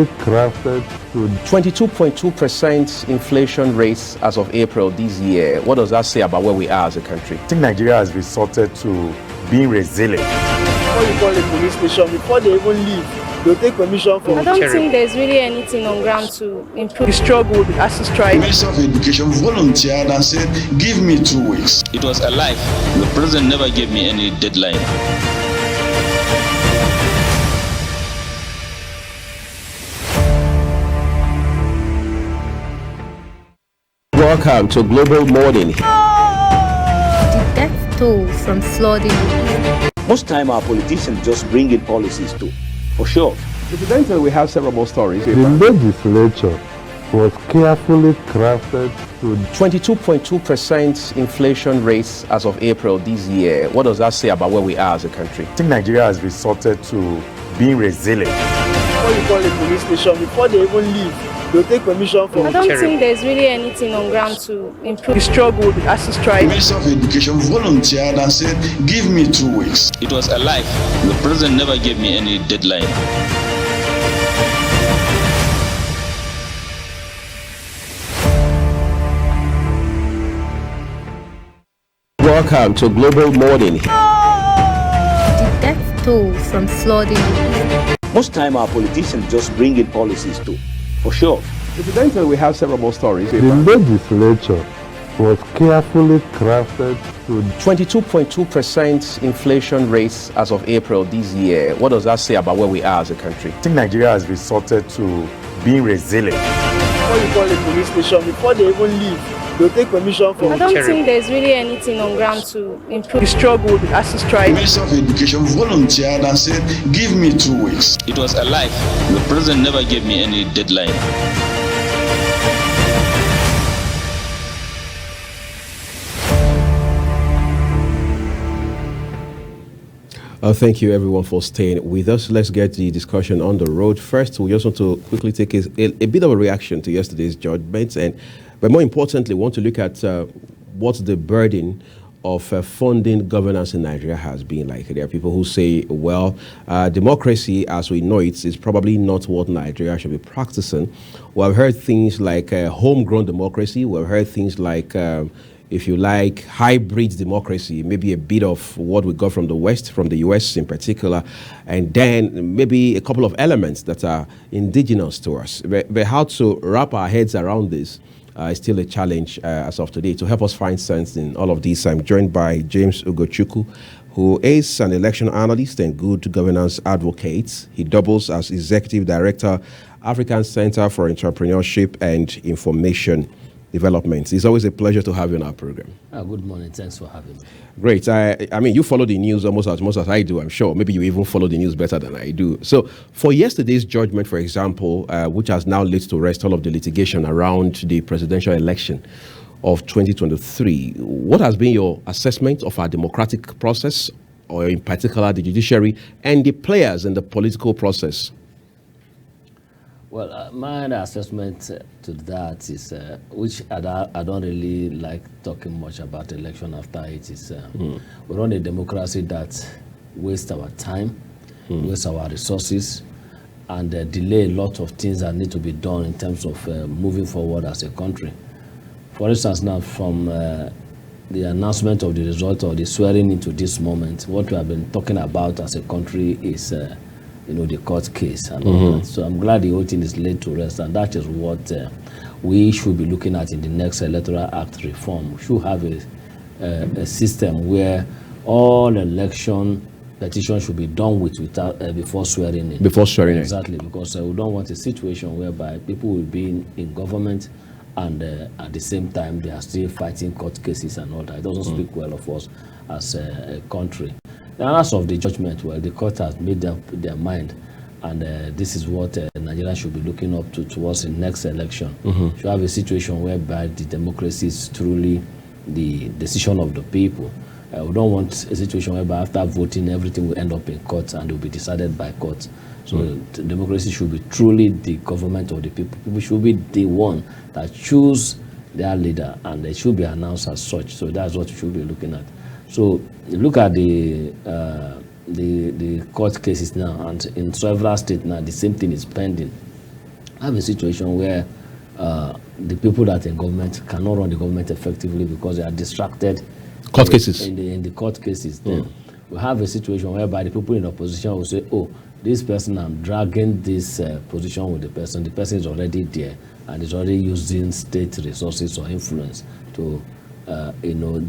crafted to 22.2% inflation rate as of April this year. What does that say about where we are as a country? I think Nigeria has resorted to being resilient. Before you call a police station, before they even leave, they'll take permission from I don't think there's really anything on ground to improve. the struggle, the ASU strike. The Minister of Education volunteered and said, give me 2 weeks. It was a lie. The president never gave me any deadline. Welcome to Global Morning. The death toll from flooding. Most time our politicians just bring in policies too, for sure. Incidentally, we have several more stories. The legislature was carefully crafted to 22.2% inflation rate as of April this year. What does that say about where we are as a country? I think Nigeria has resorted to being resilient. Before you call a police station, before they even leave, they'll take permission from I don't think there's really anything on ground to improve. the struggle, the ASU The strike. Minister of Education volunteered and said, give me 2 weeks. It was a lie. The president never gave me any deadline. Welcome to Global Morning. The death toll from flooding. Most time our politicians just bring in policies too, for sure. Incidentally, we have several more stories. the legislature was carefully crafted to 22.2% inflation rate as of April this year. What does that say about where we are as a country? I think Nigeria has resorted to being resilient. Before you call a police station, before they even leave, they'll take permission from I don't think there's really anything on ground to improve. the struggle, the ASU The strike. Minister of Education volunteered and said, give me 2 weeks. It was a lie. The president never gave me any deadline. Thank you everyone for staying with us. Let's get the discussion on the road. First, we just want to quickly take a bit of a reaction to yesterday's judgment, but more importantly, want to look at what the burden of funding governance in Nigeria has been like. There are people who say, well, democracy as we know it is probably not what Nigeria should be practicing. We've heard things like homegrown democracy. We've heard things like if you like, hybrid democracy, maybe a bit of what we got from the West, from the US in particular, and then maybe a couple of elements that are indigenous to us. But how to wrap our heads around this is still a challenge as of today. To help us find sense in all of this, I'm joined by James Ugochukwu, who is an election analyst and good governance advocate. He doubles as Executive Director, African Center for Entrepreneurship and Information Development. It's always a pleasure to have you on our program. Good morning. Thanks for having me. Great. I mean, you follow the news almost as much as I do, I'm sure. Maybe you even follow the news better than I do. So for yesterday's judgment, for example, which has now led to rest all of the litigation around the presidential election of 2023, what has been your assessment of our democratic process, or in particular the judiciary and the players in the political process? Well, my assessment to that is, which I don't really like talking much about election after it, is we run a democracy that wastes our time, wastes our resources, and delay a lot of things that need to be done in terms of moving forward as a country. For instance, now from the announcement of the result of the swearing into this moment, what we have been talking about as a country is the court case and all that. So I'm glad the whole thing is laid to rest, and that is what we should be looking at in the next Electoral Act reform. We should have a system where all election petitions should be done without before swearing in. Before swearing in. Exactly, because we don't want a situation whereby people will be in government and at the same time they are still fighting court cases and all that. It doesn't speak well of us as a country. Now, as of the judgment, well, the court has made up their mind, and this is what Nigeria should be looking up to towards the next election. Should have a situation whereby the democracy is truly the decision of the people. We don't want a situation whereby after voting, everything will end up in court and will be decided by court. So democracy should be truly the government of the people. People should be the one that choose their leader, and they should be announced as such. So that's what we should be looking at. So look at the court cases now, and in several states now the same thing is pending. have a situation where the people that are in government cannot run the government effectively because they are distracted Court cases. in the court cases. Then we have a situation whereby the people in opposition will say, oh, this person, I'm dragging this position with the person is already there and is already using state resources or influence to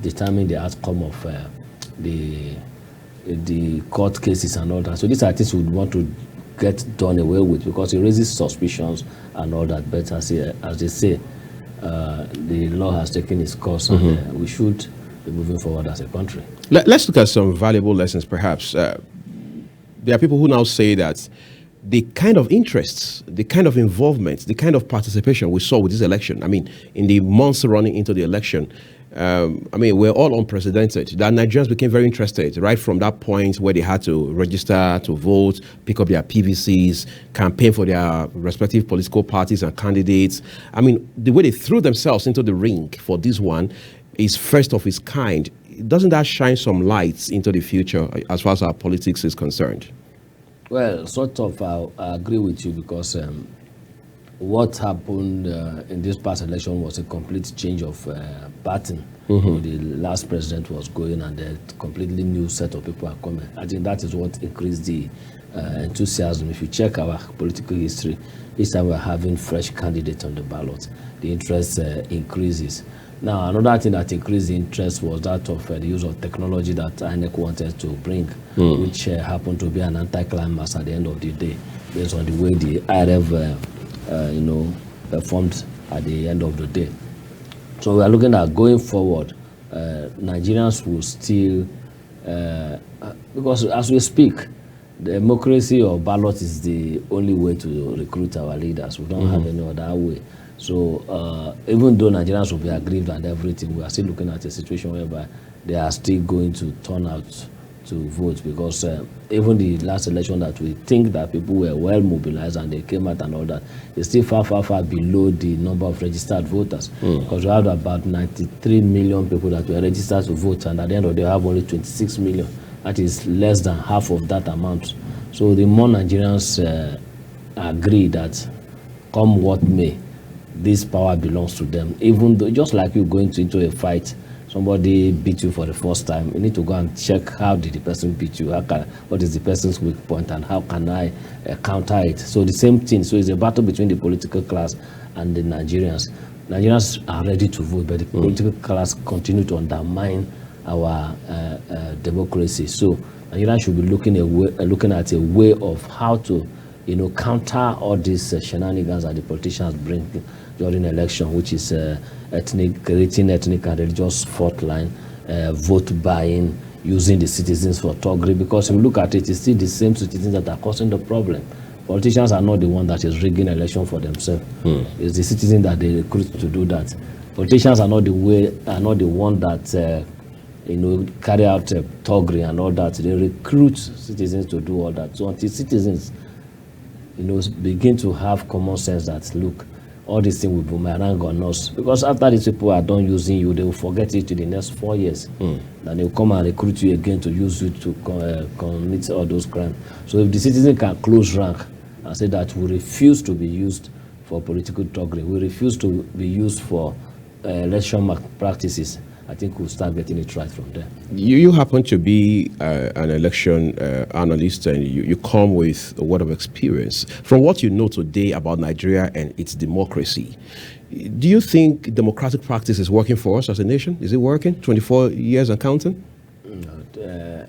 determine the outcome of the court cases and all that. So these are things we would want to get done away with because it raises suspicions and all that. But as they say, the law has taken its course and we should be moving forward as a country. Let's look at some valuable lessons, perhaps. There are people who now say that the kind of interests, the kind of involvement, the kind of participation we saw with this election, I mean, in the months running into the election, we're all unprecedented. That Nigerians became very interested right from that point where they had to register to vote, pick up their PVCs, campaign for their respective political parties and candidates. I mean, the way they threw themselves into the ring for this one is first of its kind. Doesn't that shine some lights into the future as far as our politics is concerned? Well, sort of, I agree with you because what happened in this past election was a complete change of pattern. The last president was going and a completely new set of people are coming. I think that is what increased the enthusiasm. If you check our political history, each time we're having fresh candidates on the ballot, the interest increases. Now, another thing that increased the interest was that of the use of technology that INEC wanted to bring, which happened to be an anticlimax at the end of the day, based on the way the IRF, performed at the end of the day. So we are looking at going forward. Nigerians will still, because as we speak, democracy or ballot is the only way to recruit our leaders. We don't have any other way. So even though Nigerians will be aggrieved and everything, we are still looking at a situation whereby they are still going to turn out to vote because even the last election that we think that people were well mobilized and they came out and all that, it's still far, far, far below the number of registered voters because we have about 93 million people that were registered to vote and at the end of the day we have only 26 million. That is less than half of that amount. So the more Nigerians agree that come what may, this power belongs to them. Even though, just like you going into a fight, somebody beat you for the first time, you need to go and check how did the person beat you, what is the person's weak point, and how can I counter it. So the same thing. So it's a battle between the political class and the Nigerians. Nigerians are ready to vote, but the political class continue to undermine our democracy. So Nigerians should be looking at a way of how to, counter all these shenanigans that the politicians bring during election, which is creating ethnic and religious fault line, vote buying, using the citizens for thuggery. Because if you look at it, it's still the same citizens that are causing the problem. Politicians are not the one that is rigging election for themselves. It's the citizens that they recruit to do that. Politicians are not the one that carry out thuggery and all that. They recruit citizens to do all that. So until citizens begin to have common sense that, look, all these things will boomerang on us. Because after these people are done using you, they will forget it in the next 4 years. Then they will come and recruit you again to use you to commit all those crimes. So if the citizen can close rank and say that we refuse to be used for political thuggery, we refuse to be used for election practices, I think we'll start getting it right from there. You happen to be an election analyst and you come with a word of experience. From what you know today about Nigeria and its democracy, do you think democratic practice is working for us as a nation? Is it working? 24 years and counting?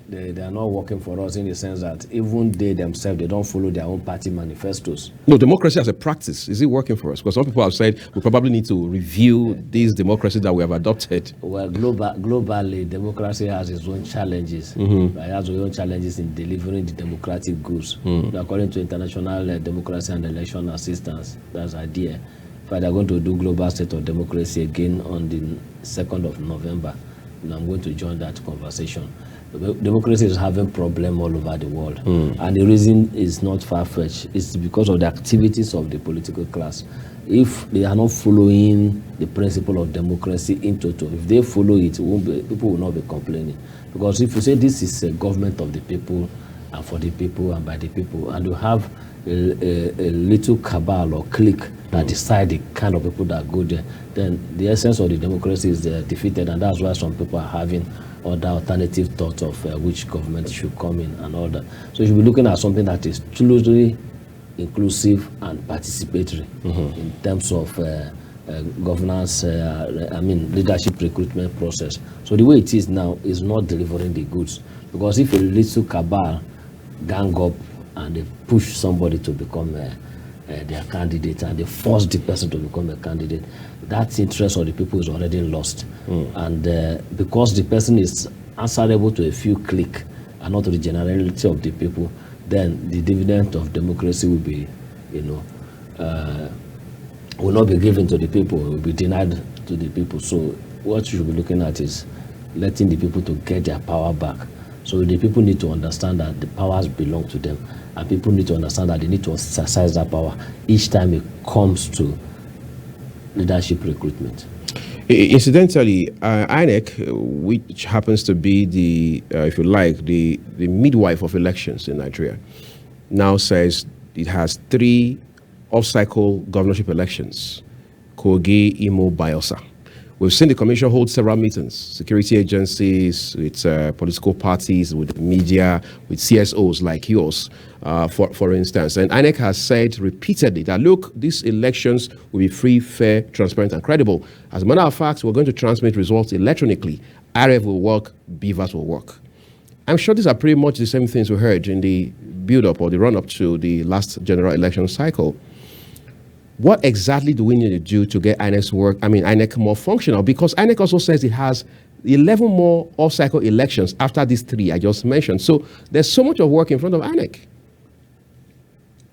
They are not working for us in the sense that even they themselves, they don't follow their own party manifestos. No, democracy as a practice, is it working for us? Because some people have said we probably need to review this democracy that we have adopted. Well, globally, democracy has its own challenges. It has its own challenges in delivering the democratic goods. According to International Democracy and Election Assistance, that's idea. But they're going to do Global State of Democracy again on the 2nd of November. And I'm going to join that conversation. Democracy is having problem all over the world. And the reason is not far-fetched. It's because of the activities of the political class. If they are not following the principle of democracy in total, if they follow it, people will not be complaining. Because if you say this is a government of the people and for the people and by the people, and you have a little cabal or clique that decide the kind of people that go there, then the essence of the democracy is defeated, and that's why some people are having other alternative thoughts of which government should come in and all that. So you should be looking at something that is truly inclusive and participatory in terms of governance, leadership recruitment process. So the way it is now is not delivering the goods, because if a little cabal gang up and they push somebody to become their candidate and they force the person to become a candidate, that interest of the people is already lost. And because the person is answerable to a few cliques and not to the generality of the people, then the dividend of democracy will be, will not be given to the people, will be denied to the people. So what you should be looking at is letting the people to get their power back. So the people need to understand that the powers belong to them, and people need to understand that they need to exercise that power each time it comes to leadership recruitment. Incidentally, INEC, which happens to be the, if you like, the midwife of elections in Nigeria, now says it has 3 off-cycle governorship elections: Kogi, Imo, Bayelsa. We've seen the commission hold several meetings, security agencies, with political parties, with media, with CSOs like yours, for instance. And INEC has said repeatedly that, look, these elections will be free, fair, transparent, and credible. As a matter of fact, we're going to transmit results electronically. RF will work, BVAS will work. I'm sure these are pretty much the same things we heard in the build-up or the run-up to the last general election cycle. What exactly do we need to do to get INEC more functional? Because INEC also says it has 11 more off-cycle elections after these 3 I just mentioned. So there's so much of work in front of INEC.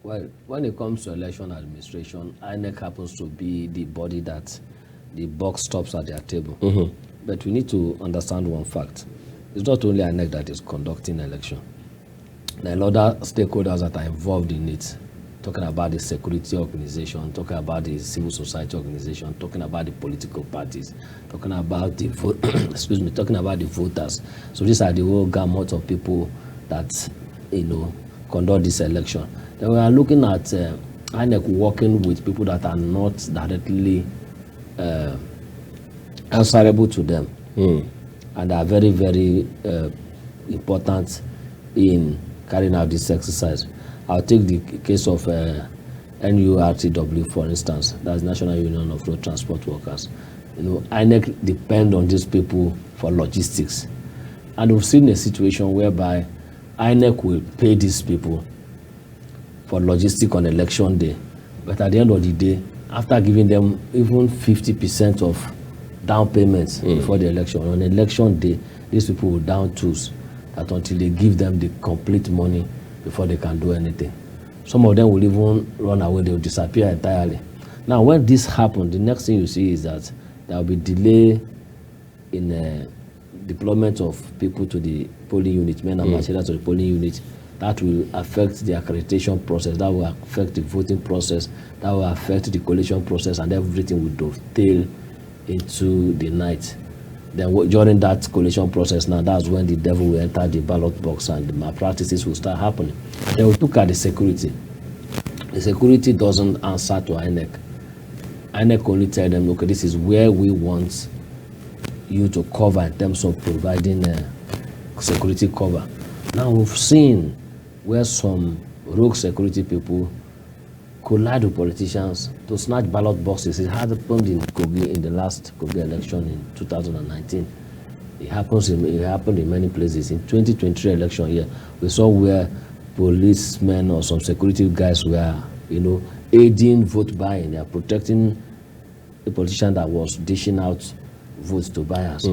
Well, when it comes to election administration, INEC happens to be the body that the buck stops at their table. But we need to understand one fact. It's not only INEC that is conducting election. There are other stakeholders that are involved in it, talking about the security organization, talking about the civil society organization, talking about the political parties, talking about the talking about the voters. So these are the whole gamut of people that conduct this election. Then we are looking at INEC working with people that are not directly answerable to them, and are very, very important in carrying out this exercise. I'll take the case of NURTW, for instance. That's National Union of Road Transport Workers. INEC depend on these people for logistics. And we've seen a situation whereby INEC will pay these people for logistics on election day. But at the end of the day, after giving them even 50% of down payments before the election, on election day, these people will down tools that until they give them the complete money before they can do anything. Some of them will even run away, they will disappear entirely. Now, when this happens, the next thing you see is that there will be delay in deployment of people to the polling unit, men and materials to the polling unit. That will affect the accreditation process, that will affect the voting process, that will affect the collation process, and everything will dovetail into the night. Then during that collation process, now that's when the devil will enter the ballot box and the malpractices will start happening. Then we look at the security. The security doesn't answer to INEC. INEC only tell them, okay, this is where we want you to cover in terms of providing security cover. Now we've seen where some rogue security people collide with politicians to snatch ballot boxes. It happened in Kogi in the last Kogi election in 2019. It happened in many places. In 2023 election here, we saw where policemen or some security guys were, aiding vote buying. They are protecting the politician that was dishing out votes to buyers.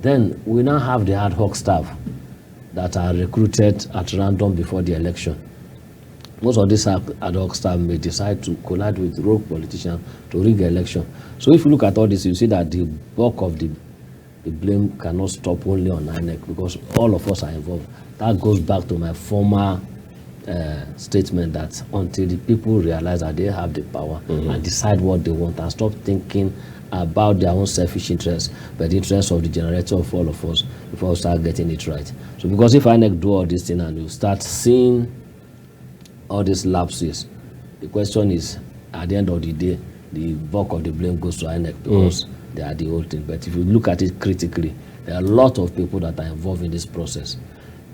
Then we now have the ad hoc staff that are recruited at random before the election. Most of these ad hoc staff may decide to collide with rogue politicians to rig the election. So if you look at all this, you see that the bulk of the blame cannot stop only on INEC, because all of us are involved. That goes back to my former statement that until the people realize that they have the power and decide what they want and stop thinking about their own selfish interests, but the interests of the generator of all of us, before we start getting it right. So because if INEC do all this thing and you start seeing all these lapses. The question is, at the end of the day, the bulk of the blame goes to INEC because they are the whole thing. But if you look at it critically, there are a lot of people that are involved in this process,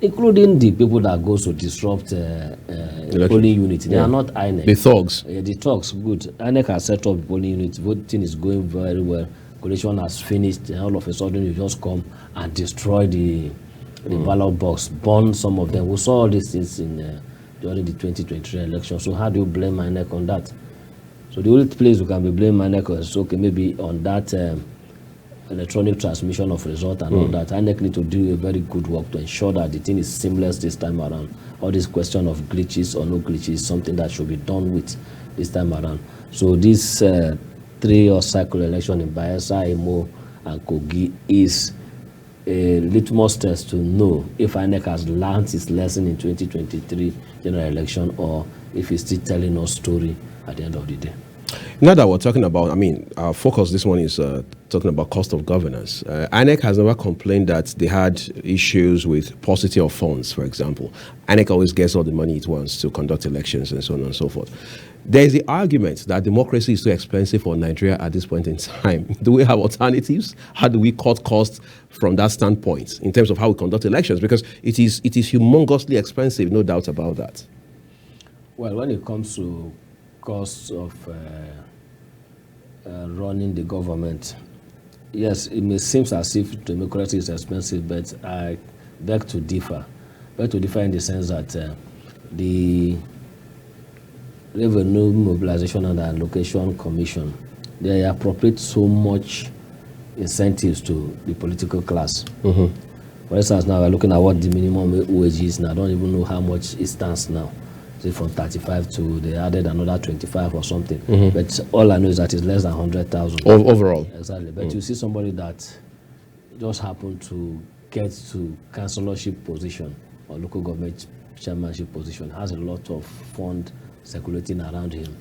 including the people that go to disrupt polling units. They are not INEC. The thugs. Yeah, the thugs, good. INEC has set up the polling units. Voting is going very well. Collation has finished. And all of a sudden, you just come and destroy the ballot box, burn some of them. We saw all these things during the 2023 election. So how do you blame INEC on that? So the only place we can be blaming INEC is, okay, maybe on that electronic transmission of result and all that. INEC need to do a very good work to ensure that the thing is seamless this time around. All this question of glitches or no glitches is something that should be done with this time around. So this 3-year cycle election in Bayelsa, Imo, and Kogi is a litmus test to know if INEC has learned its lesson in 2023 general election or if it's still telling us story at the end of the day. Now that we're talking about, our focus this one is talking about cost of governance. INEC has never complained that they had issues with paucity of funds, for example. INEC always gets all the money it wants to conduct elections and so on and so forth. There is the argument that democracy is too expensive for Nigeria at this point in time. Do we have alternatives? How do we cut costs from that standpoint in terms of how we conduct elections? Because it is humongously expensive, no doubt about that. Well, when it comes to costs of running the government, yes, it may seem as if democracy is expensive, but I beg to differ. Beg to differ in the sense that the Revenue Mobilization and Allocation Commission, they appropriate so much incentives to the political class. For instance, now we're looking at what the minimum wage is now. I don't even know how much it stands now. Say from 35 to they added another 25 or something. But all I know is that it's less than 100,000 overall. Exactly. But you see somebody that just happened to get to councillorship position or local government chairmanship position, has a lot of fund circulating around him,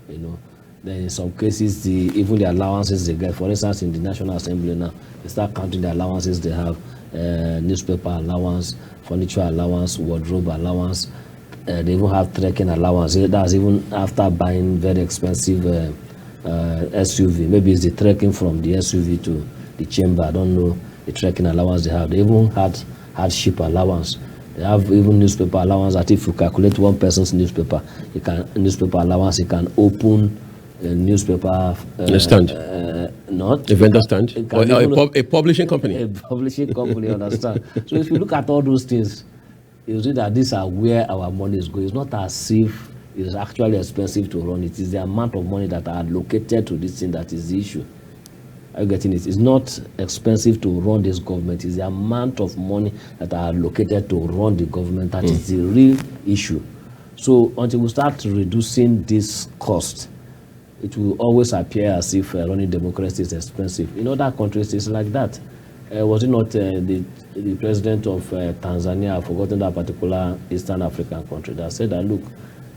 you know. Then in some cases, even the allowances they get, for instance, in the National Assembly now, they start counting the allowances they have, newspaper allowance, furniture allowance, wardrobe allowance. They even have trekking allowance. That's even after buying very expensive SUV. Maybe it's the trekking from the SUV to the chamber. I don't know the trekking allowance they have. They even had hardship allowance. They have even newspaper allowance that if you calculate one person's newspaper allowance, you can open a newspaper stand. Not a vendor stand or a publishing company. A publishing company, understand. So if you look at all those things, you see that these are where our money is going. It's not as if it's actually expensive to run. It is the amount of money that are allocated to this thing that is the issue. Are you getting it? It's not expensive to run this government. It's the amount of money that are allocated to run the government that is the real issue. So until we start reducing this cost, it will always appear as if running democracy is expensive. In other countries, it's like that. Was it not the president of Tanzania, I've forgotten that particular Eastern African country, that said that, look,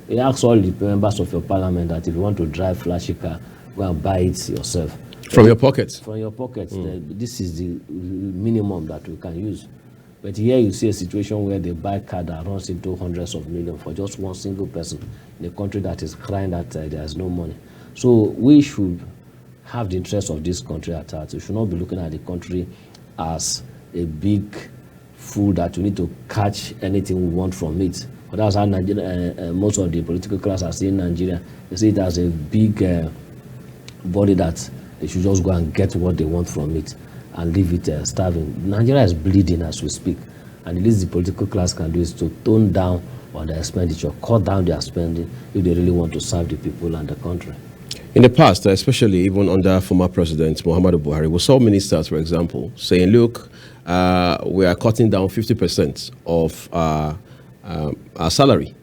he asked all the members of your parliament that if you want to drive flashy car, go and buy it yourself. From your pockets? From your pockets. This is the minimum that we can use. But here you see a situation where they buy car that runs into hundreds of millions for just one single person in a country that is crying that there is no money. So we should have the interest of this country at heart. We should not be looking at the country as a big food that we need to catch anything we want from it. But that's how Nigeria, most of the political class are seeing Nigeria. They see it as a big body that they should just go and get what they want from it and leave it starving. Nigeria is bleeding as we speak, and the least the political class can do is to tone down on their expenditure, cut down their spending if they really want to serve the people and the country. In the past, especially even under former President Muhammadu Buhari, we saw ministers, for example, saying, look, we are cutting down 50% of our salary.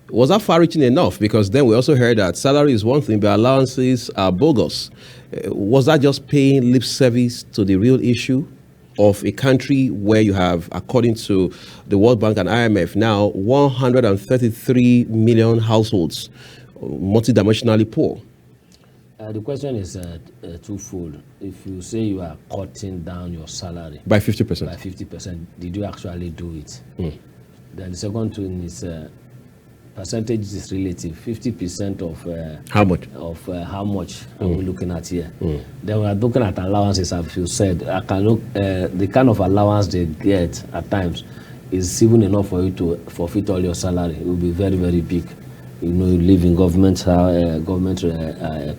Was that far-reaching enough? Because then we also heard that salary is one thing, but allowances are bogus. Was that just paying lip service to the real issue of a country where you have, according to the World Bank and IMF, now 133 million households multidimensionally poor? The question is twofold. If you say you are cutting down your salary by 50%, by 50%, did you actually do it? Then the second thing is, percentage is relative. 50% of how much? Of how much are we looking at here? Then we are looking at allowances, as you said. I can look the kind of allowance they get at times is even enough for you to forfeit all your salary. It will be very, very big. You know, you live in government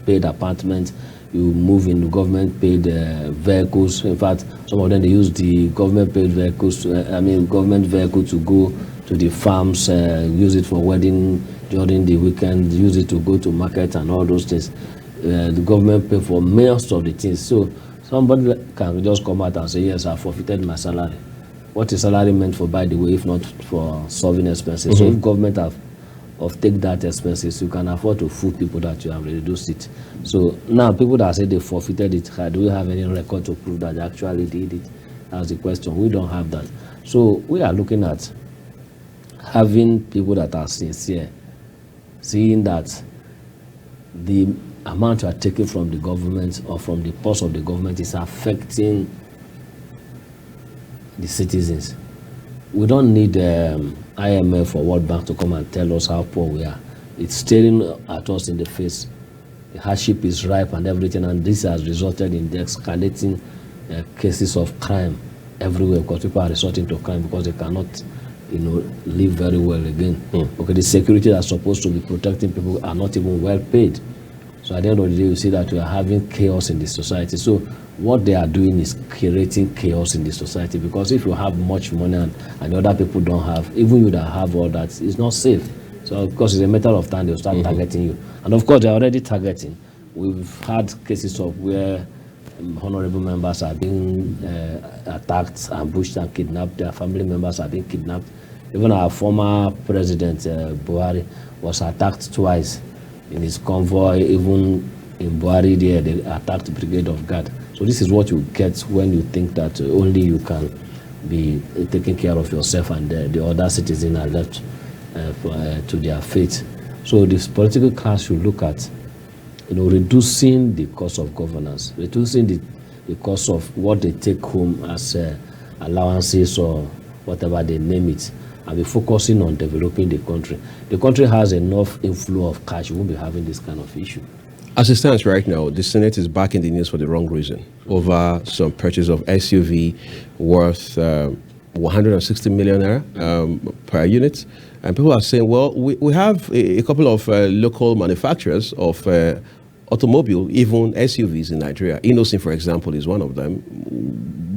paid apartment. You move in the government paid vehicles. In fact, some of them they use the government paid vehicles. Government vehicle to go to the farms, use it for wedding during the weekend, use it to go to market and all those things. The government pay for most of the things. So somebody can just come out and say, yes, I forfeited my salary. What is salary meant for, by the way, if not for solving expenses? So if government have take that expenses, you can afford to fool people that you have reduced it. So now people that say they forfeited it, do we have any record to prove that they actually did it? That's the question. We don't have that. So we are looking at having people that are sincere, seeing that the amount you are taking from the government or from the purse of the government is affecting the citizens. We don't need IMF or World Bank to come and tell us how poor we are. It's staring at us in the face. The hardship is ripe and everything, and this has resulted in the escalating cases of crime everywhere, because people are resorting to crime because they cannot, live very well again. Okay, the security that's supposed to be protecting people are not even well paid. So at the end of the day, you see that we are having chaos in the society. So what they are doing is creating chaos in the society, because if you have much money and the other people don't have, even you that have all that, it's not safe. So of course it's a matter of time they'll start targeting you. And of course they're already targeting. We've had cases of where honorable members are being attacked, ambushed and kidnapped. Their family members are being kidnapped. Even our former president, Buhari, was attacked twice in his convoy. Even in Buhari there, they attacked the Brigade of Guard. So this is what you get when you think that only you can be taking care of yourself and the other citizens are left to their fate. So this political class should look at, reducing the cost of governance, reducing the cost of what they take home as allowances or whatever they name it, and be focusing on developing the country. The country has enough inflow of cash. You won't be having this kind of issue. As it stands right now, the Senate is back in the news for the wrong reason over some purchase of SUV worth 160 million naira per unit. And people are saying, well, we have a couple of local manufacturers of automobile, even SUVs in Nigeria. Innocent, for example, is one of them.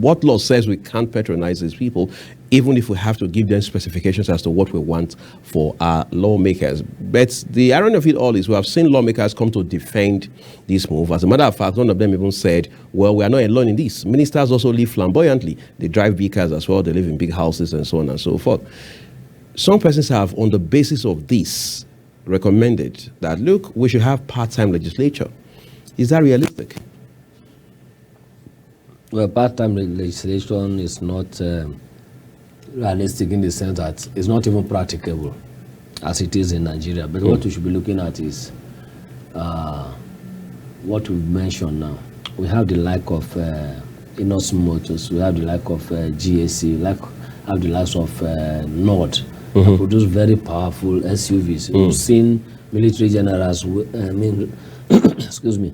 What law says we can't patronize these people, even if we have to give them specifications as to what we want for our lawmakers? But the irony of it all is we have seen lawmakers come to defend this move. As a matter of fact, one of them even said, well, we are not alone in this. Ministers also live flamboyantly. They drive big cars as well. They live in big houses and so on and so forth. Some persons have, on the basis of this, recommended that, look, we should have part-time legislature. Is that realistic? Well, part-time legislation is not realistic in the sense that it's not even practicable as it is in Nigeria. But what we should be looking at is what we've mentioned now. We have the like of Inos Motors, we have the like of GAC, have the likes of Nord, produce very powerful SUVs. We've seen military generals, excuse me,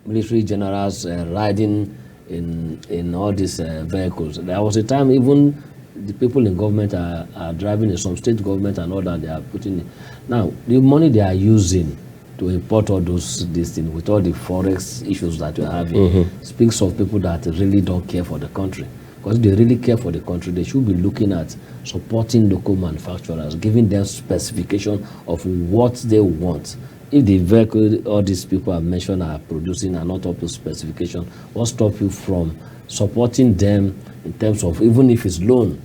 military generals riding in all these vehicles. There was a time even the people in government are driving in some state government and all that they are putting in. Now, the money they are using to import all these things with all the forex issues that we're having speaks of people that really don't care for the country. Because if they really care for the country, they should be looking at supporting local manufacturers, giving them specification of what they want. If the vehicle all these people have mentioned are producing and not up to specification, what stops you from supporting them in terms of, even if it's loan,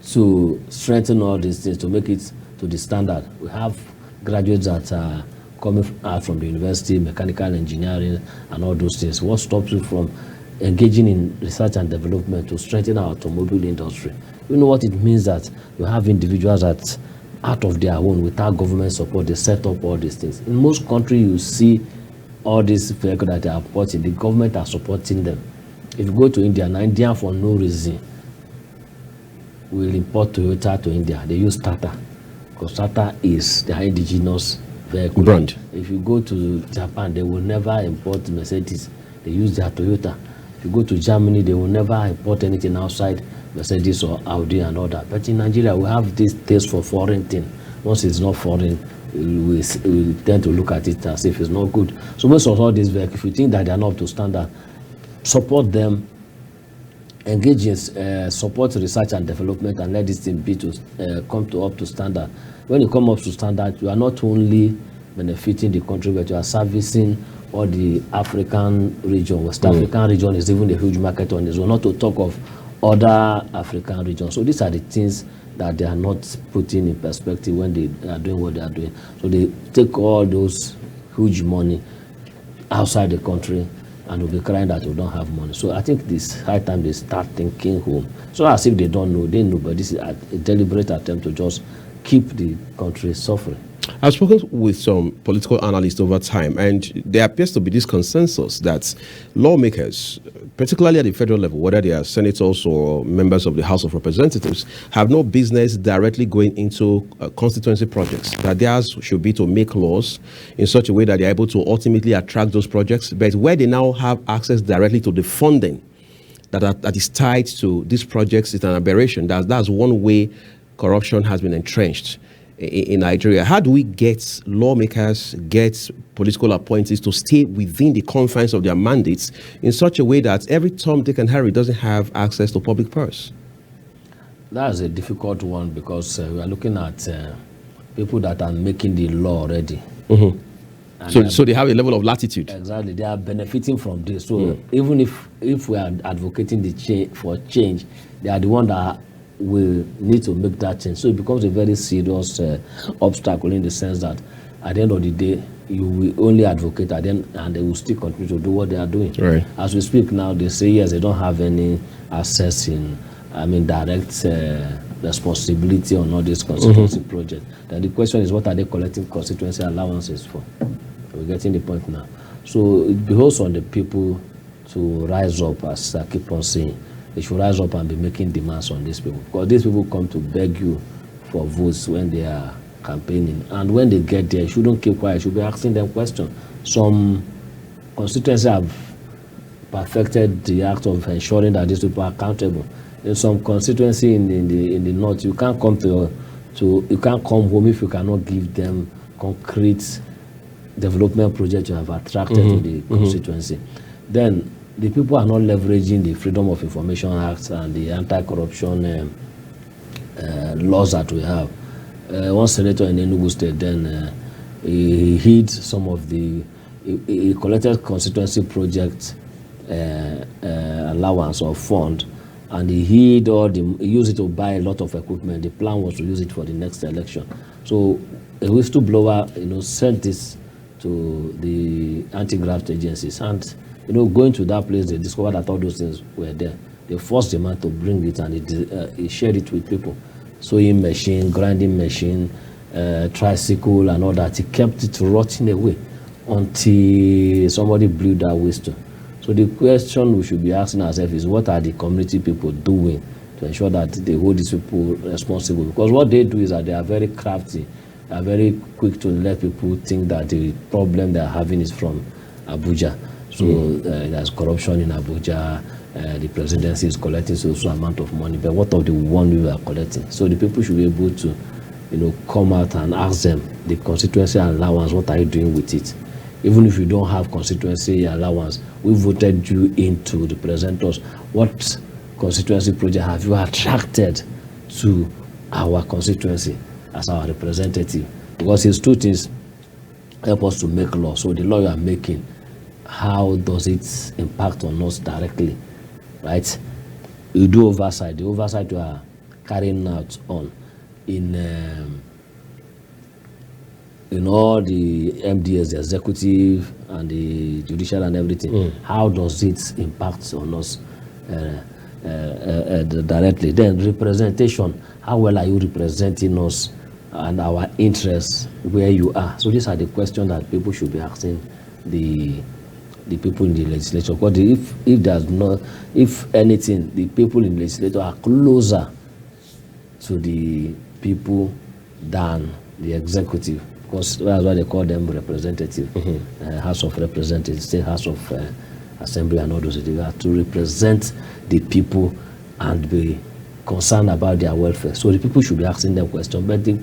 to strengthen all these things, to make it to the standard. We have graduates that are coming out from the university, mechanical engineering and all those things. What stops you from engaging in research and development to strengthen our automobile industry? You know what it means that you have individuals that out of their own, without government support, they set up all these things. In most countries, you see all these vehicles that they are importing, the government are supporting them. If you go to India, now India for no reason will import Toyota to India. They use Tata. Constructor is their indigenous vehicle. Brand. If you go to Japan, they will never import Mercedes. They use their Toyota. If you go to Germany, they will never import anything outside Mercedes or Audi and all that. But in Nigeria, we have this taste for foreign thing. Once it's not foreign, we tend to look at it as if it's not good. So most of all these vehicles, if you think that they are not up to standard, support them, engage in support research and development, and let this thing be to come to up to standard. When you come up to standard, you are not only benefiting the country, but you are servicing all the African region. West African region is even a huge market on this one, not to talk of other African regions. So these are the things that they are not putting in perspective when they are doing what they are doing. So they take all those huge money outside the country and will be crying that we don't have money. So I think this high time they start thinking home. So as if they don't know, they know, but this is a deliberate attempt to just keep the country suffering. I've spoken with some political analysts over time, and there appears to be this consensus that lawmakers, particularly at the federal level, whether they are senators or members of the House of Representatives, have no business directly going into constituency projects. That theirs should be to make laws in such a way that they are able to ultimately attract those projects. But where they now have access directly to the funding that is tied to these projects, it's an aberration. That's one way corruption has been entrenched in Nigeria. How do we get lawmakers, get political appointees to stay within the confines of their mandates in such a way that every Tom, Dick, and Harry doesn't have access to public purse? That's a difficult one because we are looking at people that are making the law already. So they have a level of latitude. Exactly, they are benefiting from this. So even if we are advocating for change, they are the one that will need to make that change. So it becomes a very serious obstacle in the sense that at the end of the day, you will only advocate at them and they will still continue to do what they are doing. Right. As we speak now, they say yes, they don't have any access in, direct responsibility on all this constituency project. Then the question is, what are they collecting constituency allowances for? We're getting the point now. So it behoves on the people to rise up, as I keep on saying. They should rise up and be making demands on these people, because these people come to beg you for votes when they are campaigning, and when they get there, you shouldn't keep quiet. You should be asking them questions. Some constituencies have perfected the act of ensuring that these people are accountable. In some constituency in the north, you can't come you can't come home if you cannot give them concrete development projects you have attracted to the constituency. Then the people are not leveraging the Freedom of Information Act and the anti-corruption laws that we have. One senator in Enugu State, then he hid some of he collected constituency project allowance or fund, and he used it to buy a lot of equipment. The plan was to use it for the next election. So a whistleblower, sent this to the anti-graft agencies, and going to that place, they discovered that all those things were there. They forced the man to bring it, and he shared it with people. Sewing machine, grinding machine, tricycle, and all that. He kept it rotting away until somebody blew that whistle. So the question we should be asking ourselves is, what are the community people doing to ensure that they hold these people responsible? Because what they do is that they are very crafty. They are very quick to let people think that the problem they are having is from Abuja. So there's corruption in Abuja. The presidency is collecting so amount of money, but what of the one we are collecting? So the people should be able to, come out and ask them, the constituency allowance, what are you doing with it? Even if you don't have constituency allowance, we voted you into the presenters. What constituency project have you attracted to our constituency as our representative? Because his two things help us to make law. So the law you are making, how does it impact on us directly, right? You do oversight. The oversight you are carrying out on in all the MDS, the executive and the judicial and everything. How does it impact on us directly? Then representation. How well are you representing us and our interests where you are? So these are the questions that people should be asking the people in the legislature. Because if anything, the people in the legislature are closer to the people than the executive, because that's why they call them representative, House of Representatives, State House of Assembly and all those. They are to represent the people and be concerned about their welfare. So the people should be asking them questions. But the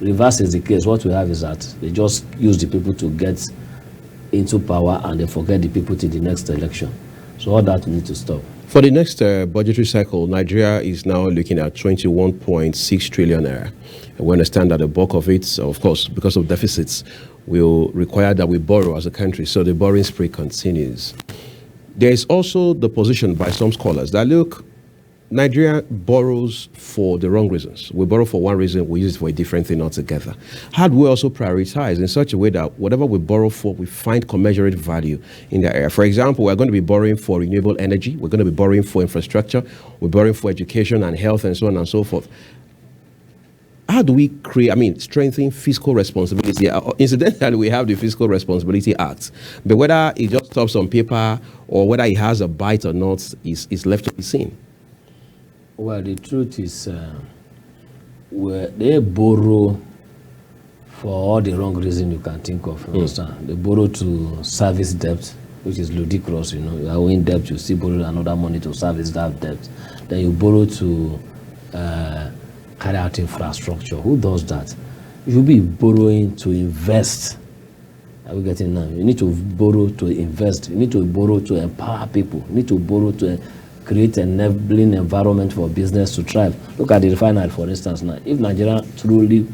reverse is the case. What we have is that they just use the people to get into power and they forget the people till the next election. So all that needs to stop. For the next budgetary cycle, Nigeria is now looking at 21.6 trillion naira. And we understand that the bulk of it, of course, because of deficits, will require that we borrow as a country. So the borrowing spree continues. There is also the position by some scholars that, look, Nigeria borrows for the wrong reasons. We borrow for one reason, we use it for a different thing altogether. How do we also prioritize in such a way that whatever we borrow for, we find commensurate value in that area? For example, we're going to be borrowing for renewable energy. We're going to be borrowing for infrastructure. We're borrowing for education and health and so on and so forth. How do we strengthen fiscal responsibility? Incidentally, we have the Fiscal Responsibility Act. But whether it just stops on paper or whether it has a bite or not is left to be seen. Well, the truth is, where they borrow for all the wrong reasons you can think of. Understand? They borrow to service debt, which is ludicrous. You know, you are owing debt, you still borrow another money to service that debt. Then you borrow to carry out infrastructure. Who does that? You should be borrowing to invest. Are we getting now? You need to borrow to invest. You need to borrow to empower people. You need to borrow to create an enabling environment for business to thrive. Look at the refinery, for instance. Now, if Nigeria truly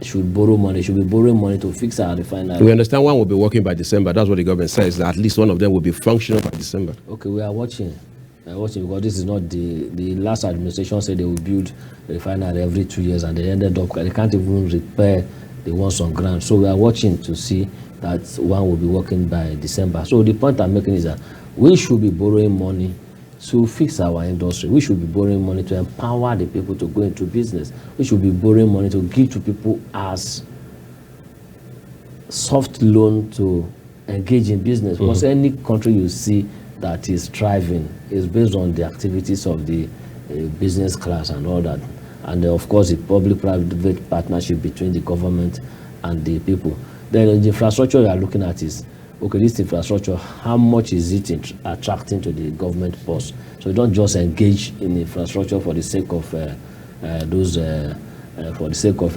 should borrow money, should be borrowing money to fix our refinery. We understand one will be working by December. That's what the government says. That at least one of them will be functional by December. Okay, we are watching. Because this is not the last administration said they will build a refinery every 2 years, and they ended up they can't even repair the ones on ground. So we are watching to see that one will be working by December. So the point I'm making is that we should be borrowing money to fix our industry. We should be borrowing money to empower the people to go into business. We should be borrowing money to give to people as soft loan to engage in business. Because any country you see that is thriving is based on the activities of the business class and all that. And of course, the public-private partnership between the government and the people. Then the infrastructure you are looking at is, okay, this infrastructure, how much is it attracting to the government purse? So you don't just engage in infrastructure for the sake of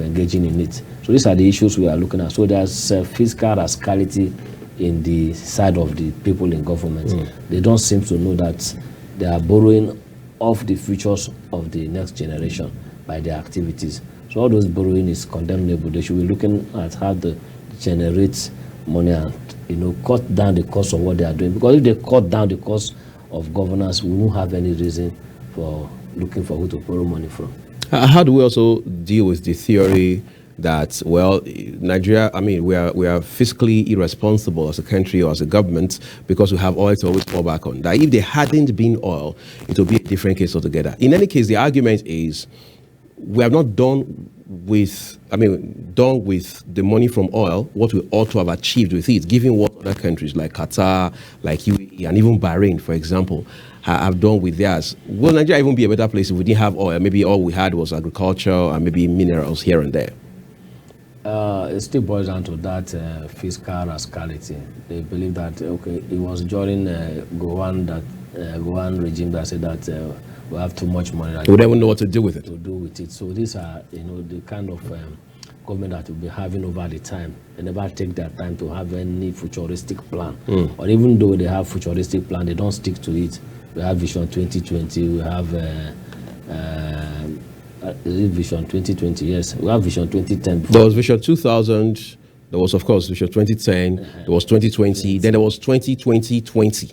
engaging in it. So these are the issues we are looking at. So there's fiscal rascality in the side of the people in government. They don't seem to know that they are borrowing off the futures of the next generation by their activities. So all those borrowing is condemnable. They should be looking at how to generate money and cut down the cost of what they are doing. Because if they cut down the cost of governance, we won't have any reason for looking for who to borrow money from. How do we also deal with the theory that, well, Nigeria, we are fiscally irresponsible as a country or as a government because we have oil to always fall back on? That if there hadn't been oil, it would be a different case altogether. In any case, the argument is we have not done with the money from oil what we ought to have achieved with it, given what other countries like Qatar, like UAE, and even Bahrain, for example, have done with theirs. Will Nigeria even be a better place if we didn't have oil? Maybe all we had was agriculture and maybe minerals here and there. It still boils down to that fiscal rascality. They believe that, okay, it was during Gowon regime that said that we have too much money. We don't even know what to do with it. So these are, the kind of government that will be having over the time. They never take their time to have any futuristic plan. Or even though they have futuristic plan, they don't stick to it. We have Vision 2020. We have Vision 2020. Yes, we have Vision 2010. Before. There was Vision 2000. There was, of course, Vision 2010. There was 2020. Then there was 2020.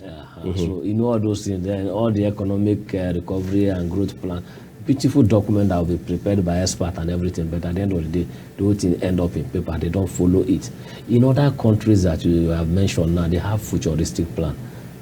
So all those things. Then all the economic recovery and growth plan. Beautiful document that will be prepared by experts and everything, but at the end of the day, the whole thing end up in paper. They don't follow it. In other countries that you have mentioned now, they have futuristic plan.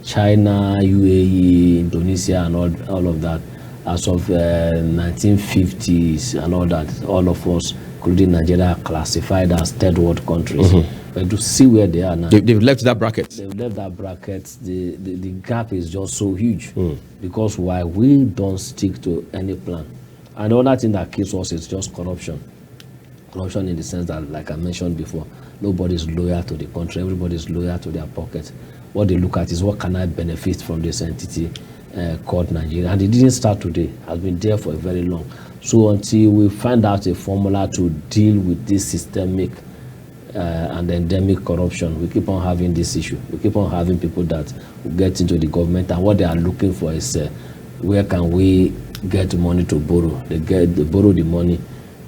China, UAE, Indonesia, and all of that. As of 1950s and all that, all of us, including Nigeria, are classified as third world countries. But to see where they are now, they've left that bracket. They've left that bracket. The gap is just so huge because why we don't stick to any plan. And the other thing that kills us is just corruption. Corruption in the sense that, like I mentioned before, nobody's loyal to the country, everybody's loyal to their pocket. What they look at is what can I benefit from this entity called Nigeria. And it didn't start today, it has been there for a very long. So until we find out a formula to deal with this systemic and endemic corruption, we keep on having this issue. We keep on having people that get into the government, and what they are looking for is where can we get money to borrow. They borrow the money,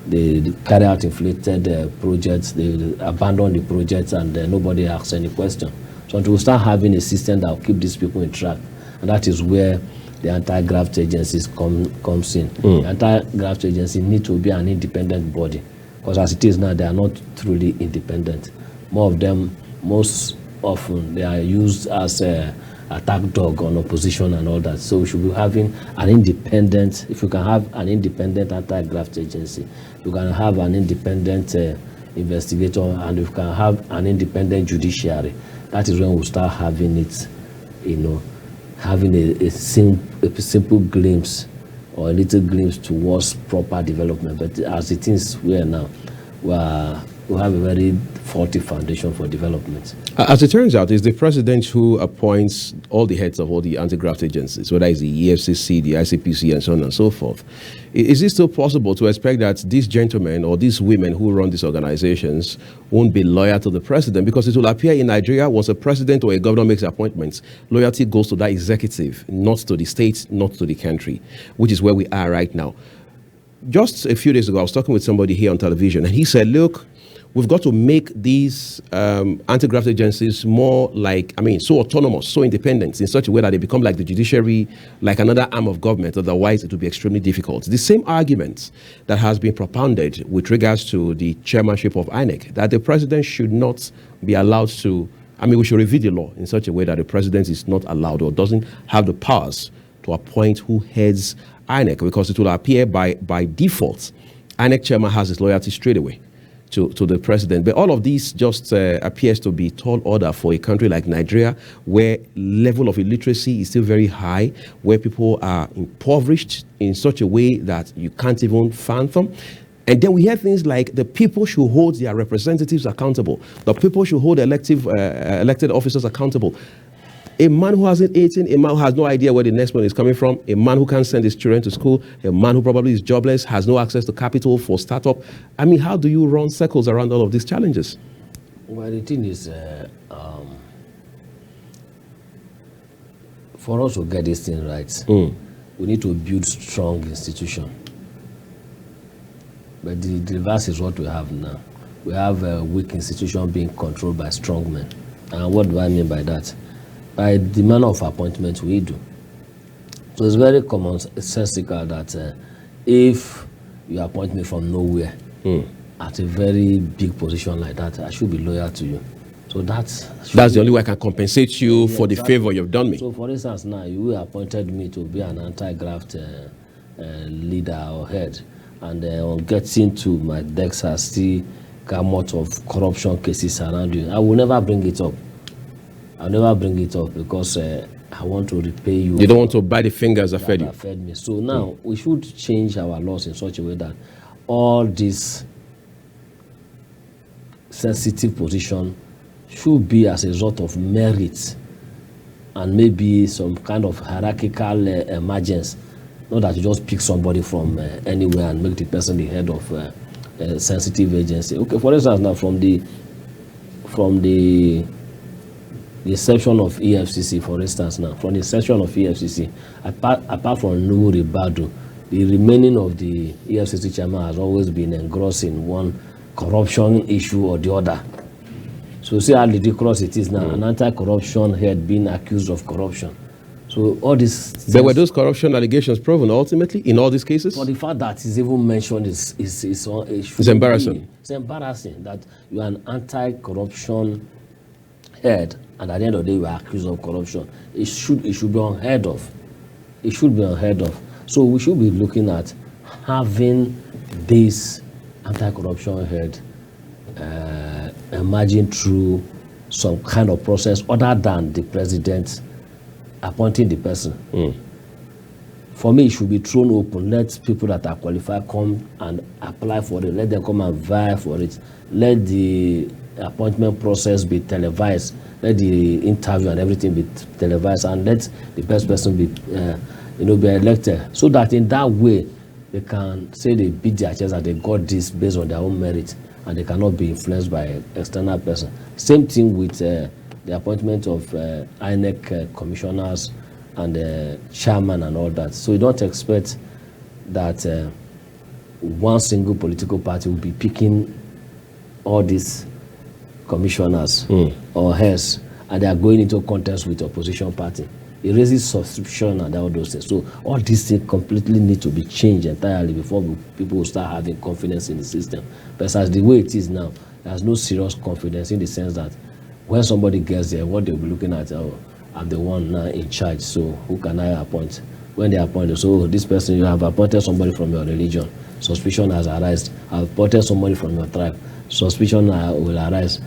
they carry out inflated projects, they abandon the projects, and nobody asks any question. So until we start having a system that will keep these people in track, and that is where the anti-graft agencies comes in. The anti-graft agency need to be an independent body, because as it is now, they are not truly independent. More of them, most often, they are used as a attack dog on opposition and all that. So we should be having an independent, if you can have an independent anti-graft agency, you can have an independent investigator, and you can have an independent judiciary. That is when we start having it, having a simple glimpse or a little glimpse towards proper development. But as it is, we are now, we have a very faulty foundation for development. As it turns out, it's the president who appoints all the heads of all the anti-graft agencies, whether it's the EFCC, the ICPC, and so on and so forth. Is it still possible to expect that these gentlemen or these women who run these organizations won't be loyal to the president? Because it will appear in Nigeria, once a president or a governor makes appointments, loyalty goes to that executive, not to the state, not to the country, which is where we are right now. Just a few days ago, I was talking with somebody here on television, and he said, look, we've got to make these anti-graft agencies more so autonomous, so independent, in such a way that they become like the judiciary, like another arm of government. Otherwise, it will be extremely difficult. The same argument that has been propounded with regards to the chairmanship of INEC, that the president should not be allowed to, we should review the law in such a way that the president is not allowed or doesn't have the powers to appoint who heads INEC, because it will appear by default, INEC chairman has his loyalty straight away to the president. But all of these just appears to be tall order for a country like Nigeria, where level of illiteracy is still very high, where people are impoverished in such a way that you can't even fathom. And then we hear things like the people should hold their representatives accountable. The people should hold elected officers accountable. A man who hasn't eaten, a man who has no idea where the next one is coming from, a man who can't send his children to school, a man who probably is jobless, has no access to capital for startup. How do you run circles around all of these challenges? Well, the thing is, for us to get this thing right, we need to build strong institutions. But the reverse is what we have now. We have a weak institution being controlled by strong men. And what do I mean by that? By the manner of appointment we do. So it's very commonsensical that if you appoint me from nowhere at a very big position like that, I should be loyal to you. So that's the only way I can compensate you for the favor you've done me. So for instance, now you appointed me to be an anti-graft leader or head, and on getting to my desk, I see gamut of corruption cases around you. I will never bring it up. I'll never bring it up because I want to repay you. You don't want to bite the fingers that fed you. Fed me. So now we should change our laws in such a way that all this sensitive position should be as a result of merit and maybe some kind of hierarchical emergence. Not that you just pick somebody from anywhere and make the person the head of a sensitive agency. Okay, for instance, now from the inception of EFCC, for instance, now, from the inception of EFCC, apart from Nuri Badu, the remaining of the EFCC chairman has always been engrossed in one corruption issue or the other. So see how ridiculous it is now, an anti-corruption head being accused of corruption. So all this... There were those corruption allegations proven ultimately in all these cases? For the fact that it's even mentioned is it's embarrassing. It's embarrassing that you are an anti-corruption head, and at the end of the day, you are accused of corruption. It should be unheard of. It should be unheard of. So we should be looking at having this anti-corruption head emerging through some kind of process other than the president appointing the person. for me, it should be thrown open. Let people that are qualified come and apply for it. Let them come and vie for it. Let the appointment process be televised. Let the interview and everything be televised, and let the best person be, be elected. So that in that way, they can say they beat their chest and they got this based on their own merit, and they cannot be influenced by an external person. Same thing with the appointment of INEC commissioners and chairman and all that. So you don't expect that one single political party will be picking all these commissioners or heads, and they are going into contest with opposition party. It raises suspicion and all those things. So all these things completely need to be changed entirely before people will start having confidence in the system. But as the way it is now, there's no serious confidence in the sense that when somebody gets there, what they'll be looking at, oh, I'm the one now in charge, so who can I appoint? When they appoint, so this person, you have appointed somebody from your religion, suspicion has arisen. I've appointed somebody from your tribe, suspicion will arise.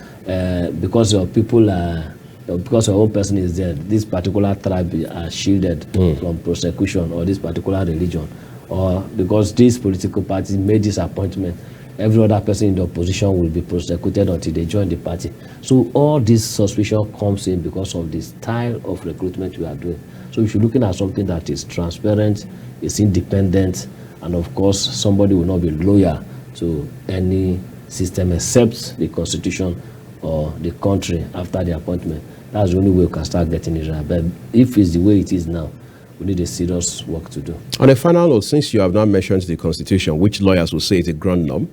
Because your people are, because your own person is there, this particular tribe are shielded from prosecution, or this particular religion, or because this political party made this appointment, every other person in the opposition will be prosecuted until they join the party. So all this suspicion comes in because of the style of recruitment we are doing. So if you're looking at something that is transparent, is independent, and of course somebody will not be loyal to any system except the constitution or the country after the appointment, that's the only way we can start getting it right. But if it's the way it is now, we need a serious work to do. On a final note, since you have now mentioned the Constitution, which lawyers will say is a grand norm,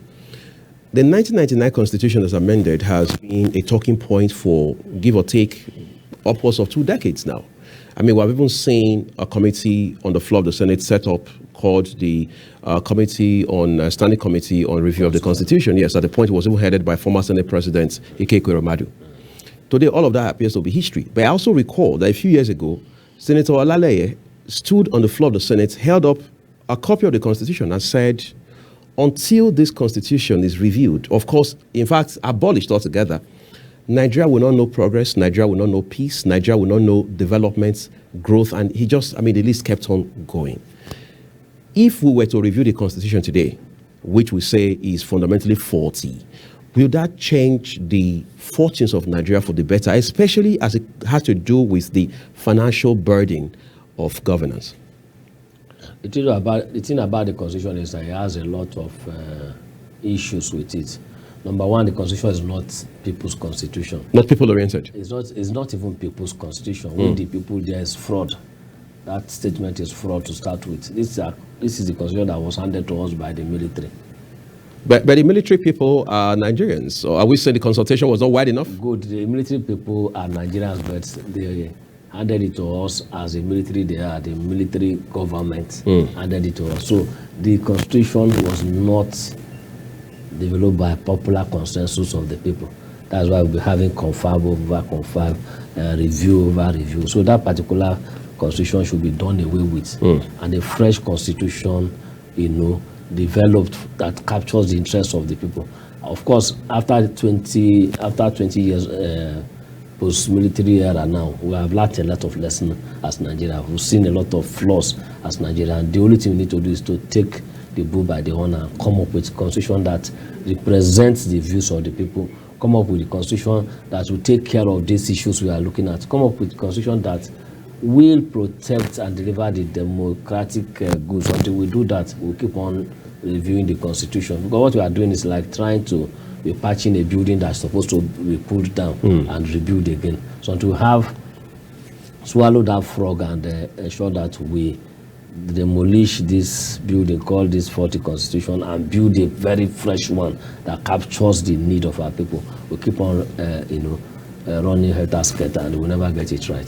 the 1999 Constitution as amended has been a talking point for, give or take, upwards of 2 decades now. I mean, we've even seen a committee on the floor of the Senate set up called the Standing Committee on Review of the Constitution. Yes, at the point it was even headed by former Senate President Ike Ekweremadu. Today, all of that appears to be history. But I also recall that a few years ago, Senator Olaleye stood on the floor of the Senate, held up a copy of the Constitution and said, until this Constitution is reviewed, of course, in fact, abolished altogether, Nigeria will not know progress, Nigeria will not know peace, Nigeria will not know development, growth, and he just, the list kept on going. If we were to review the Constitution today, which we say is fundamentally faulty, will that change the fortunes of Nigeria for the better, especially as it has to do with the financial burden of governance? The thing about the Constitution is that it has a lot of issues with it. Number one, the Constitution is not people's constitution. Not people-oriented. It's not even people's constitution. When the people, there is fraud. That statement is fraud to start with. This is the Constitution that was handed to us by the military. But the military people are Nigerians. So are we saying the consultation was not wide enough? Good. The military people are Nigerians, but they handed it to us as a military. They are the military government handed it to us. So the Constitution was not developed by popular consensus of the people. That's why we'll be having confirm over confirm, review over review. So that particular Constitution should be done away with, and a fresh Constitution, developed that captures the interests of the people. Of course, after 20 years post-military era now, we have learned a lot of lessons as Nigeria. We've seen a lot of flaws as Nigeria, and the only thing we need to do is to take the bull by the horn and come up with a constitution that represents the views of the people, come up with a constitution that will take care of these issues we are looking at, come up with a constitution that will protect and deliver the democratic goods. Until we do that, we'll keep on reviewing the Constitution. Because what we are doing is like trying to be patching a building that's supposed to be pulled down and rebuild again. So until we have swallowed that frog and ensure that we demolish this building called this 40 Constitution and build a very fresh one that captures the need of our people, we'll keep on, running helter-skelter, and we'll never get it right.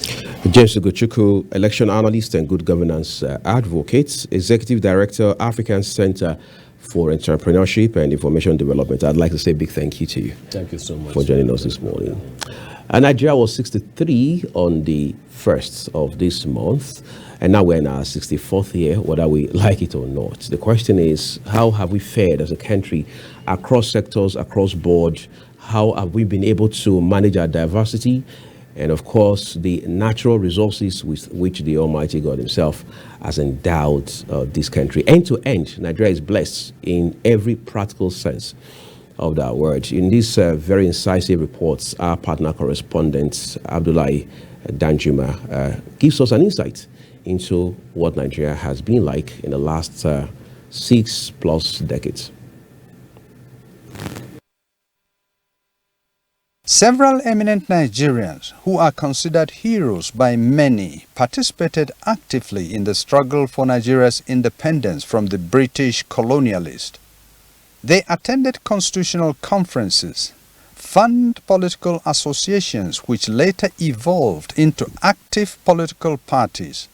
James Ugochukwu, election analyst and good governance advocate, Executive Director, African Center for Entrepreneurship and Information Development. I'd like to say a big thank you to you. Thank you so much for joining us this morning. Nigeria was 63 on the 1st of this month, and now we're in our 64th year, whether we like it or not. The question is, how have we fared as a country across sectors, across board? How have we been able to manage our diversity and of course the natural resources with which the Almighty God Himself has endowed this country. End to end, Nigeria is blessed in every practical sense of that word. In these very incisive reports, our partner correspondent Abdullahi Danjuma gives us an insight into what Nigeria has been like in the last 6+ decades. Several eminent Nigerians who are considered heroes by many participated actively in the struggle for Nigeria's independence from the British colonialists. They attended constitutional conferences, formed political associations which later evolved into active political parties.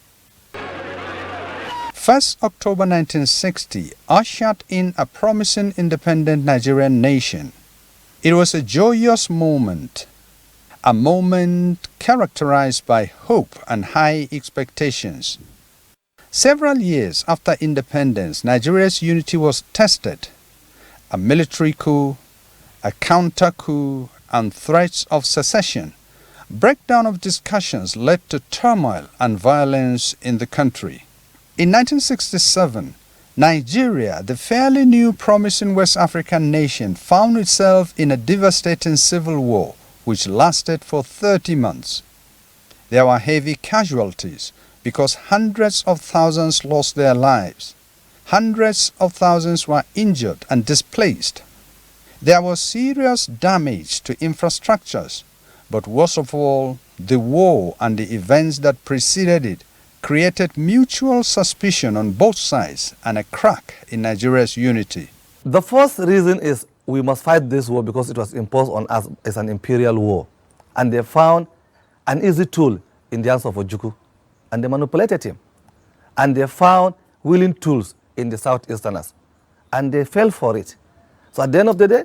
1st October 1960 ushered in a promising independent Nigerian nation. It was a joyous moment, a moment characterized by hope and high expectations. Several years after independence, Nigeria's unity was tested. A military coup, a counter-coup, and threats of secession. Breakdown of discussions led to turmoil and violence in the country. In 1967, Nigeria, the fairly new promising West African nation, found itself in a devastating civil war which lasted for 30 months. There were heavy casualties because hundreds of thousands lost their lives. Hundreds of thousands were injured and displaced. There was serious damage to infrastructures, but worst of all, the war and the events that preceded it created mutual suspicion on both sides and a crack in Nigeria's unity. The first reason is we must fight this war because it was imposed on us as an imperial war. And they found an easy tool in the hands of Ojukwu, and they manipulated him. And they found willing tools in the Southeasterners, and they fell for it. So at the end of the day,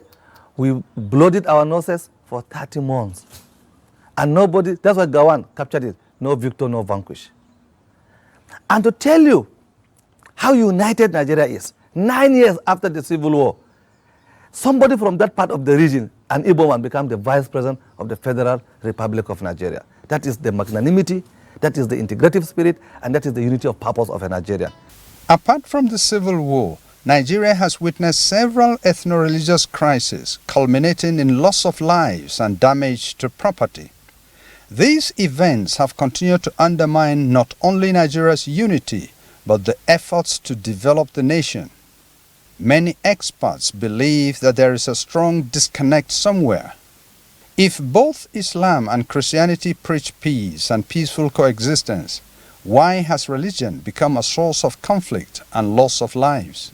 we blooded our noses for 30 months. And nobody, that's why Gawan captured it, no victor, no vanquish. And to tell you how united Nigeria is, 9 years after the Civil War, somebody from that part of the region, an Igbo man, became the Vice President of the Federal Republic of Nigeria. That is the magnanimity, that is the integrative spirit, and that is the unity of purpose of a Nigerian. Apart from the Civil War, Nigeria has witnessed several ethno-religious crises, culminating in loss of lives and damage to property. These events have continued to undermine not only Nigeria's unity, but the efforts to develop the nation. Many experts believe that there is a strong disconnect somewhere. If both Islam and Christianity preach peace and peaceful coexistence, why has religion become a source of conflict and loss of lives?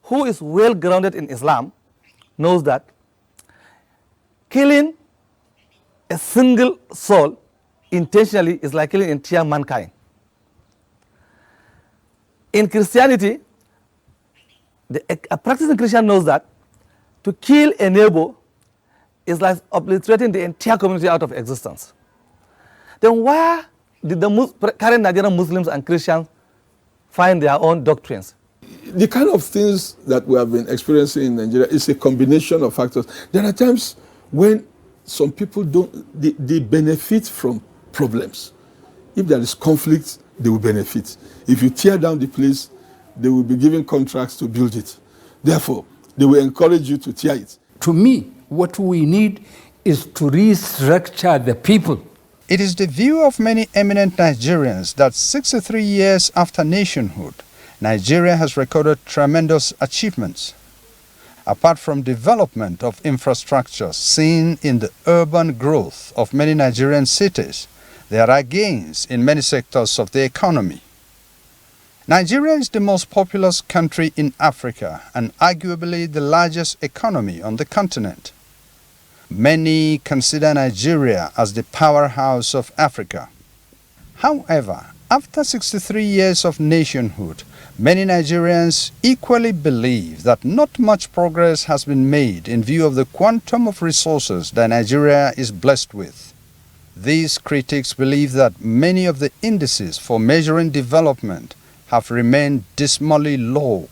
Who is well grounded in Islam knows that killing a single soul intentionally is like killing entire mankind. In Christianity, a practicing Christian knows that to kill a neighbor is like obliterating the entire community out of existence. Then why did the current Nigerian Muslims and Christians find their own doctrines? The kind of things that we have been experiencing in Nigeria is a combination of factors. There are times when some people they benefit from problems. If there is conflict, they will benefit. If you tear down the place, they will be given contracts to build it. Therefore, they will encourage you to tear it. To me, what we need is to restructure the people. It is the view of many eminent Nigerians that 63 years after nationhood, Nigeria has recorded tremendous achievements. Apart from development of infrastructure seen in the urban growth of many Nigerian cities, there are gains in many sectors of the economy. Nigeria is the most populous country in Africa and arguably the largest economy on the continent. Many consider Nigeria as the powerhouse of Africa. However, after 63 years of nationhood, many Nigerians equally believe that not much progress has been made in view of the quantum of resources that Nigeria is blessed with. These critics believe that many of the indices for measuring development have remained dismally low.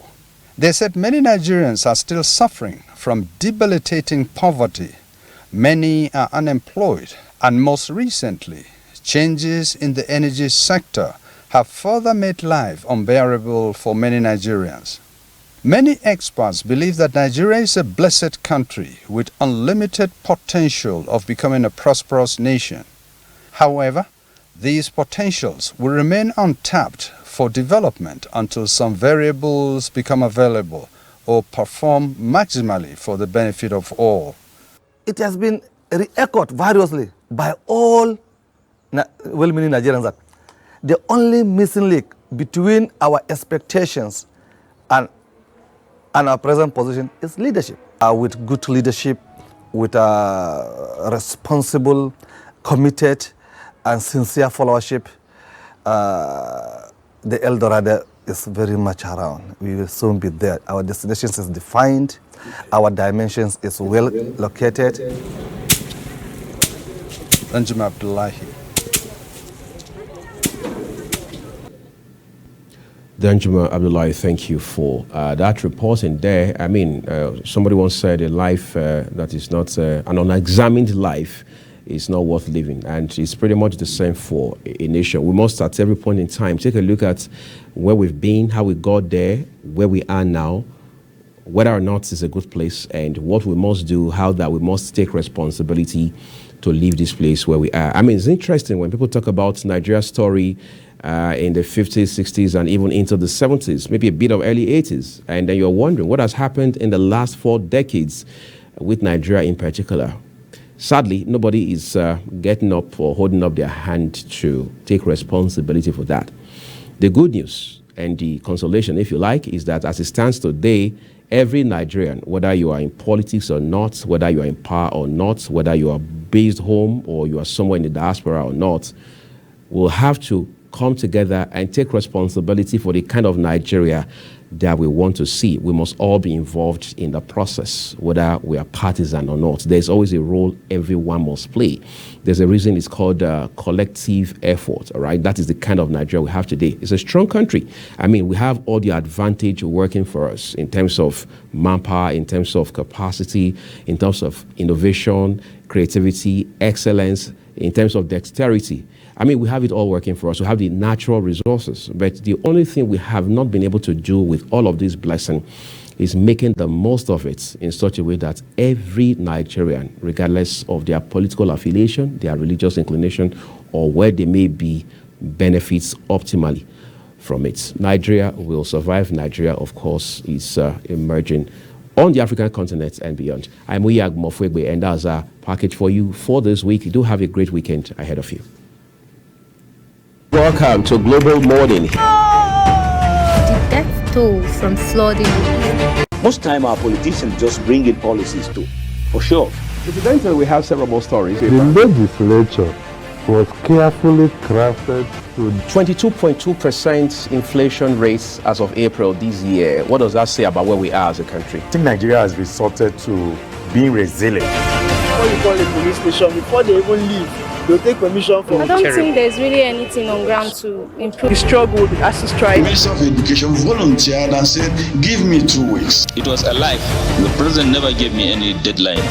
They said many Nigerians are still suffering from debilitating poverty. Many are unemployed And most recently, changes in the energy sector have further made life unbearable for many Nigerians. Many experts believe that Nigeria is a blessed country with unlimited potential of becoming a prosperous nation. However, these potentials will remain untapped for development until some variables become available or perform maximally for the benefit of all. It has been re-echoed variously by all well-meaning Nigerians that the only missing link between our expectations and our present position is leadership. With good leadership, with responsible, committed, and sincere followership, the El Dorado is very much around. We will soon be there. Our destination is defined. Our dimensions is well located. Danjuma Abdullahi. Danjuma Abdullahi, thank you for that reporting there. I mean, somebody once said a life that is not an unexamined life is not worth living, and it's pretty much the same for a nation. We must, at every point in time, take a look at where we've been, how we got there, where we are now, whether or not it's a good place, and what we must do, how that we must take responsibility to leave this place where we are. I mean, it's interesting when people talk about Nigeria's story in the 50s, 60s, and even into the 70s, maybe a bit of early 80s. And then you're wondering what has happened in the last 4 decades with Nigeria in particular. Sadly, nobody is getting up or holding up their hand to take responsibility for that. The good news and the consolation, if you like, is that as it stands today, every Nigerian, whether you are in politics or not, whether you are in power or not, whether you are based home or you are somewhere in the diaspora or not, will have to come together and take responsibility for the kind of Nigeria that we want to see. We must all be involved in the process, whether we are partisan or not. There's always a role everyone must play. There's a reason it's called collective effort, all right? That is the kind of Nigeria we have today. It's a strong country. I mean, we have all the advantage working for us in terms of manpower, in terms of capacity, in terms of innovation, creativity, excellence, in terms of dexterity. I mean, we have it all working for us. We have the natural resources. But the only thing we have not been able to do with all of this blessing is making the most of it in such a way that every Nigerian, regardless of their political affiliation, their religious inclination, or where they may be, benefits optimally from it. Nigeria will survive. Nigeria, of course, is emerging on the African continent and beyond. I'm Agbomofuebe, and that's our package for you for this week. You do have a great weekend ahead of you. Welcome to Global Morning. The death toll from flooding. Most time our politicians just bring in policies too, for sure. Incidentally, we have several more stories. The legislature was carefully crafted to 22.2% inflation rates as of April this year. What does that say about where we are as a country? I think Nigeria has resorted to being resilient. Before you call a police station, before they even leave, they'll take permission from I don't think there's really anything on ground to improve. the struggle, the ASIS strike. The Minister of Education volunteered and said, give me 2 weeks. It was a life. The president never gave me any deadline.